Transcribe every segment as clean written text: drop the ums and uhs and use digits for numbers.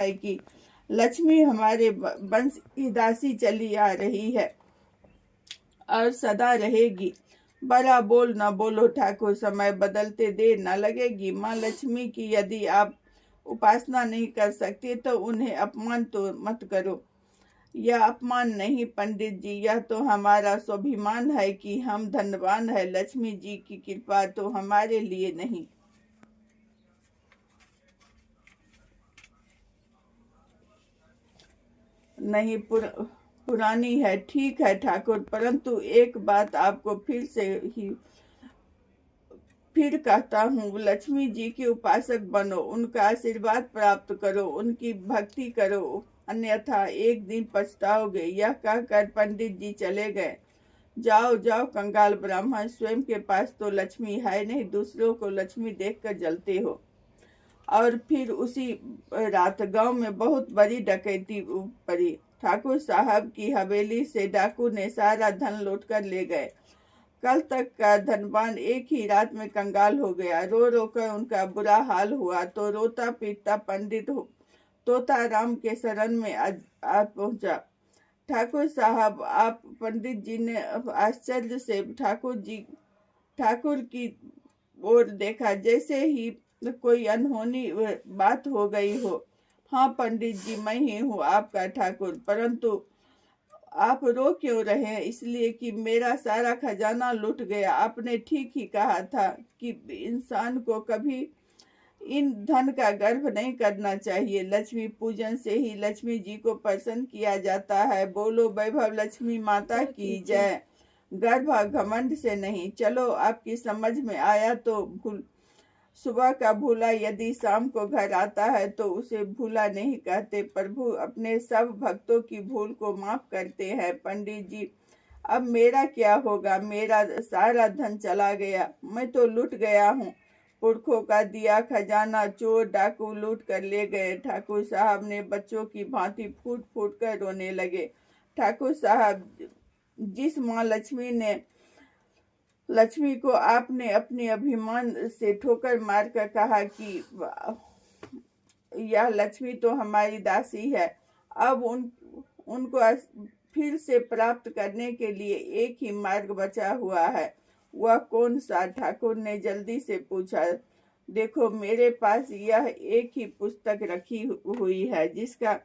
है कि लक्ष्मी हमारे वंश की दासी चली आ रही है और सदा रहेगी। बड़ा बोल न बोलो ठाकुर, समय बदलते देर न लगेगी। माँ लक्ष्मी की यदि आप उपासना नहीं कर सकते तो उन्हें अपमान तो मत करो। यह अपमान नहीं पंडित जी, यह तो हमारा स्वाभिमान है कि हम धनवान है। लक्ष्मी जी की कृपा तो हमारे लिए नहीं नहीं पुरानी है। ठीक है ठाकुर, परंतु एक बात आपको फिर कहता हूँ, लक्ष्मी जी के उपासक बनो, उनका आशीर्वाद प्राप्त करो, उनकी भक्ति करो, अन्यथा एक दिन पछताओगे। यह कहकर पंडित जी चले गए। जाओ जाओ कंगाल ब्राह्मण, स्वयं के पास तो लक्ष्मी है नहीं, दूसरों को लक्ष्मी देखकर जलते हो। और फिर उसी रात गांव में बहुत बड़ी डकैती पड़ी। ठाकुर साहब की हवेली से डाकू ने सारा धन लूट कर ले गए। कल तक का धनवान एक ही रात में कंगाल हो गया। रो रो कर उनका बुरा हाल हुआ तो रोता पीटता पंडित तोताराम के शरण में आ पहुंचा। ठाकुर साहब, आप पंडित जी ने आश्चर्य से ठाकुर की ओर देखा, जैसे ही कोई अनहोनी बात हो गई हो। हाँ पंडित जी, मैं ही हूँ आपका ठाकुर, परंतु आप रो क्यों रहे हैं? इसलिए कि मेरा सारा खजाना लुट गया। आपने ठीक ही कहा था कि इंसान को कभी इन धन का गर्व नहीं करना चाहिए। लक्ष्मी पूजन से ही लक्ष्मी जी को प्रसन्न किया जाता है। बोलो वैभव लक्ष्मी माता की जय। गर्व घमंड से नहीं। चलो, आपकी समझ में आया तो सुबह का भूला यदि शाम को घर आता है तो उसे भूला नहीं कहते। प्रभु अपने सब भक्तों की भूल को माफ करते हैं। पंडित जी, अब मेरा क्या होगा? मेरा सारा धन चला गया, मैं तो लुट गया हूँ। पुरखों का दिया खजाना चोर डाकू लूट कर ले गए। ठाकुर साहब ने बच्चों की भांति फूट फूट कर रोने लगे। ठाकुर साहब, जिस माँ लक्ष्मी को आपने अपने अभिमान से ठोकर मारकर कहा कि यह लक्ष्मी तो हमारी दासी है, अब उनको फिर से प्राप्त करने के लिए एक ही मार्ग बचा हुआ है। वह कौन सा? ठाकुर ने जल्दी से पूछा। देखो, मेरे पास यह एक ही पुस्तक रखी हुई है जिसका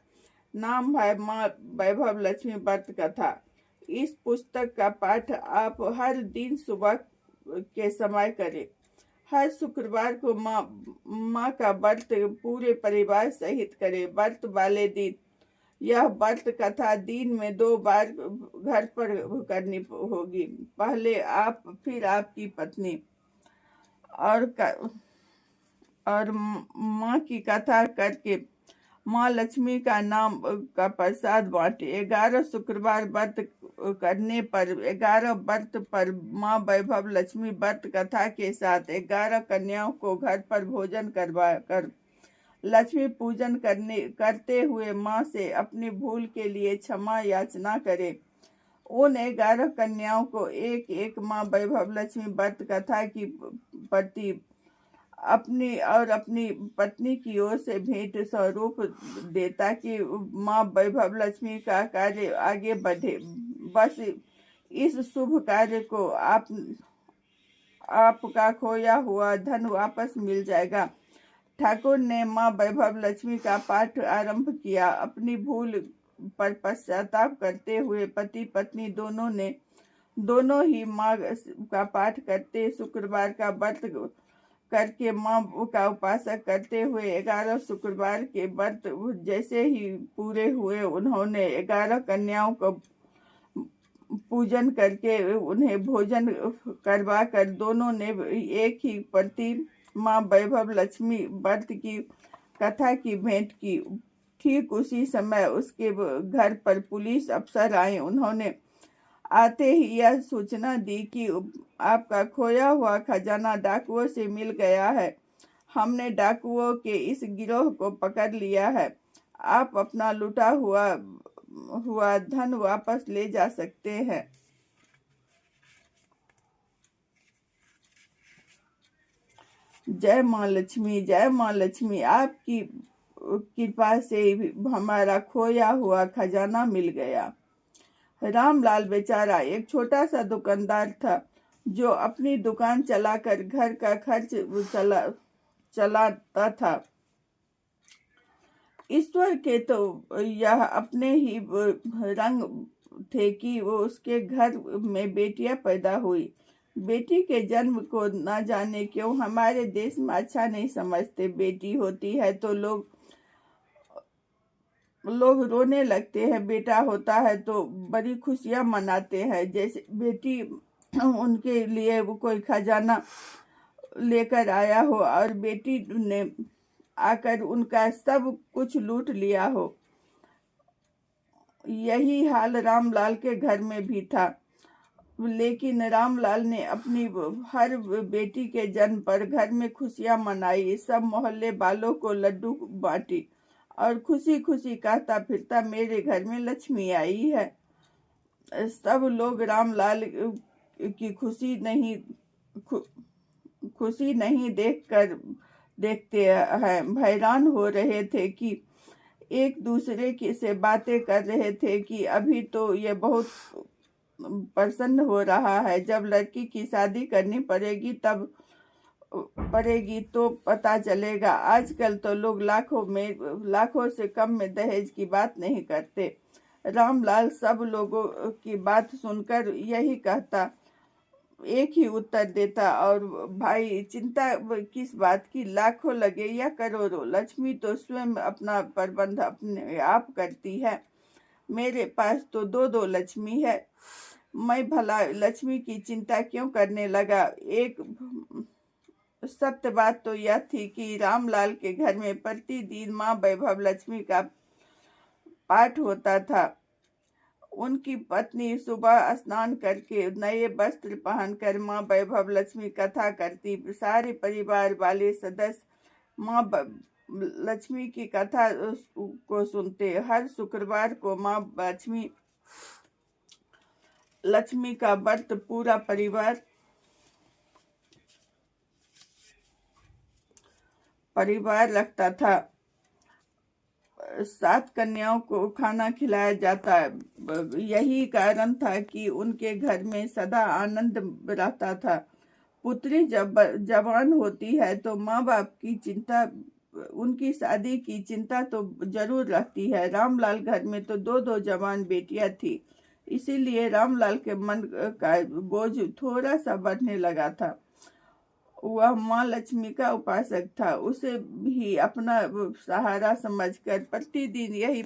नाम है माँ वैभव लक्ष्मी व्रत कथा। इस पुस्तक का पाठ आप हर दिन सुबह के समय करें। हर शुक्रवार को माँ का व्रत पूरे परिवार सहित करें। व्रत वाले दिन यह व्रत कथा दिन में 2 बार घर पर करनी होगी। पहले आप, फिर आपकी पत्नी, और माँ की कथा करके माँ लक्ष्मी का नाम का प्रसाद बांटे। 11 शुक्रवार व्रत करने पर 11 व्रत पर माँ वैभव लक्ष्मी व्रत कथा के साथ 11 कन्याओं को घर पर भोजन करवा कर लक्ष्मी पूजन करते हुए माँ से अपनी भूल के लिए क्षमा याचना करें। उन 11 कन्याओं को एक एक माँ वैभव लक्ष्मी व्रत कथा की प्रति अपनी पत्नी की ओर से भेंट स्वरूप दे, ताकि माँ वैभव लक्ष्मी का कार्य आगे बढ़े। बस इस शुभ कार्य को आपका खोया हुआ धन वापस मिल जाएगा। ठाकुर ने माँ वैभव लक्ष्मी का पाठ आरंभ किया। अपनी भूल पर पश्चाताप करते हुए पति पत्नी दोनों ही माँ का पाठ करते शुक्रवार का व्रत करके माँ का उपासक करते हुए 11 शुक्रवार के व्रत जैसे ही पूरे हुए, उन्होंने 11 कन्याओं को पूजन करके उन्हें भोजन करवा कर दोनों ने एक ही प्रति माँ वैभव लक्ष्मी व्रत की कथा की भेंट की। ठीक उसी समय उसके घर पर पुलिस अफसर आए। उन्होंने आते ही यह सूचना दी कि आपका खोया हुआ खजाना डाकुओं से मिल गया है। हमने डाकुओं के इस गिरोह को पकड़ लिया है। आप अपना लूटा हुआ धन वापस ले जा सकते हैं। जय माँ लक्ष्मी, जय माँ लक्ष्मी। आपकी कृपा से हमारा खोया हुआ खजाना मिल गया। रामलाल बेचारा एक छोटा सा दुकानदार था जो अपनी दुकान चलाकर घर का खर्च चलाता था। ईश्वर के तो यह अपने ही रंग थे कि वो उसके घर में बेटियां पैदा हुई। बेटी के जन्म को न जाने क्यों हमारे देश में अच्छा नहीं समझते। बेटी होती है तो लोग रोने लगते हैं, बेटा होता है तो बड़ी खुशियां मनाते हैं, जैसे बेटी उनके लिए वो कोई खजाना लेकर आया हो और बेटी ने आकर उनका सब कुछ लूट लिया हो। यही हाल रामलाल के घर में भी था, लेकिन रामलाल ने अपनी हर बेटी के जन्म पर घर में खुशियां मनाई, सब मोहल्ले वालों को लड्डू बांटी और खुशी खुशी कहता फिरता मेरे घर में लक्ष्मी आई है। सब लोग रामलाल की खुशी नहीं देखते हैं, हैरान हो रहे थे कि एक दूसरे की से बातें कर रहे थे कि अभी तो ये बहुत प्रसन्न हो रहा है, जब लड़की की शादी करनी पड़ेगी तो पता चलेगा। आजकल तो लोग लाखों से कम में दहेज की बात नहीं करते। रामलाल सब लोगों की बात सुनकर यही कहता, एक ही उत्तर देता, और भाई चिंता किस बात की, लाखों लगे या करोड़ों, लक्ष्मी तो स्वयं अपना प्रबंध अपने आप करती है। मेरे पास तो दो लक्ष्मी है, मैं भला लक्ष्मी की चिंता क्यों करने लगा। एक सत्य बात तो यह थी कि रामलाल के घर में प्रतिदिन माँ वैभव लक्ष्मी का पाठ होता था। उनकी पत्नी सुबह स्नान करके नए वस्त्र पहनकर माँ वैभव लक्ष्मी कथा करती। सारे परिवार वाले सदस्य माँ लक्ष्मी की कथा को सुनते। हर शुक्रवार को माँ लक्ष्मी का व्रत पूरा परिवार रखता था। 7 कन्याओं को खाना खिलाया जाता है। यही कारण था कि उनके घर में सदा आनंद रहता था। पुत्री जब जवान होती है तो माँ बाप की चिंता, उनकी शादी की चिंता तो जरूर रहती है। रामलाल घर में तो दो जवान बेटियां थी, इसीलिए रामलाल के मन का बोझ थोड़ा सा बढ़ने लगा था। वह माँ लक्ष्मी का उपासक था, उसे भी अपना सहारा समझकर प्रतिदिन यही